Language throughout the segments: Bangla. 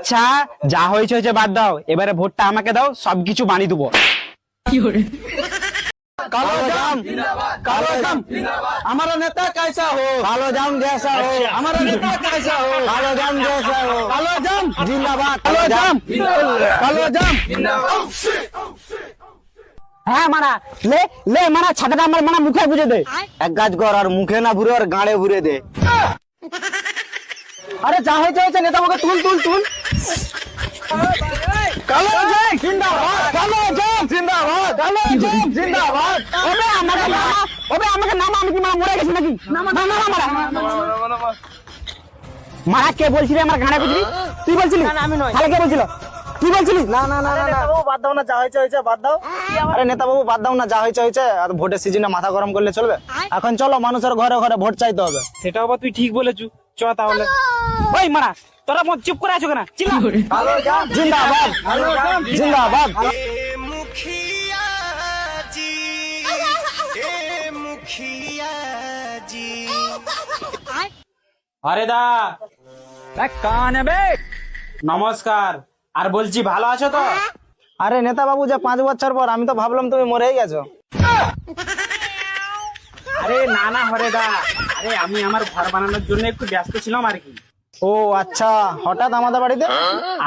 আচ্ছা যা হয়েছে হয়েছে বাদ দাও, এবারে ভোটটা আমাকে দাও, সবকিছু বানিয়ে দেবো। कालो जाम कालो जाम हमारा नेता कैसा हो, कालो जाम जैसा हो, हमारा नेता कैसा हो, कालो जाम जैसा हो, कालो जाम जिंदाबाद, कालो जाम হ্যাঁ মারা লে লে মারা, ছাতাটা আমার মারা মুখে বুঝে দে। এক কাজ কর, আর মুখে না ভুরে আর গাড়ে ভুরে দে। আরে যা হয়েছে হয়েছে, নেতা আমাকে তুল তুল তুল। কালো জাম জিন্দাবাদ, কালো জাম জিন্দাবাদ, কালো জাম জিন্দাবাদ। ওবে আমাকে নামা, ওবে আমাকে নামা, আমি কি মারা মরে গেছি নাকি? নামা মারা মারা। কে বলছিলি আমার গানে বুঝলি? তুই বলছিলি? আমি নয়। তাহলে কে বলছিল? তুই বলছিলি? না না না না বাদ দাও না, যা হয়েছে হয়েছে বাদ দাও। আরে নেতা বাবু বাদ দাও না, যা হয়েছে হয়েছে। আর ভোটের সিজনে মাথা গরম করলে চলবে? এখন চলো মানুষের ঘরে ঘরে ভোট চাইতে হবে। সেটাও বা তুই ঠিক বলেছু। চ তাহলে। ওই মারা, তোরা মত চুপ করে আছো কেন? চিল্লা। কালো জাম জিন্দাবাদ, কালো জাম জিন্দাবাদ। আরে দা কান বে, নমস্কার। আর বলছি ভালো আছো তো? আরে নেতা বাবু, যে 5 বছর পর, আমি তো ভাবলাম তুমি মরেই গেছো। আরে না না হরে দা, আরে আমি আমার ঘর বানানোর জন্য একটু ব্যস্ত ছিলাম আর কি। ও আচ্ছা, হঠাৎ আমাদের বাড়িতে?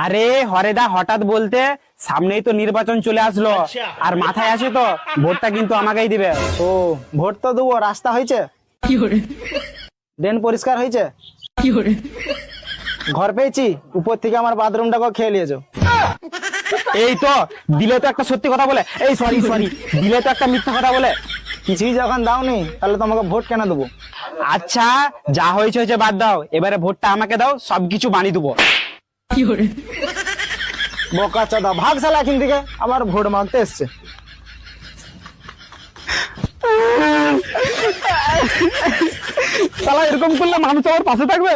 আরে হরেদা হঠাৎ বলতে, সামনেই তো নির্বাচন চলে আসলো, আর মাথায় আছে তো ভোটটা কিন্তু আমাকেই দিবে। ও ভোট তো দেবো, রাস্তা হয়েছে? ড্রেন পরিষ্কার হয়েছে? ঘর পেয়েছি, উপর থেকে আমার বাথরুমটাকে খেয়ে নিয়েছো। এই তো দিলে তো একটা সত্যি কথা বলে, এই সরি সরি, দিলে তো একটা মিথ্যা কথা বলে। কিছুই যখন দাওনি, তাহলে তোমাকে ভোট কেন দেবো? আচ্ছা যা হয়েছে হয়েছে বাদ দাও, এবারে ভোটটা আমাকে দাও, সবকিছু বানিয়ে দেবো। বোকা চোদা, ভাগ শালা এখান থেকে, আবার ভোট মাগতে এসছে। শালা এরকম করলে মানুষ আমার পাশে থাকবে?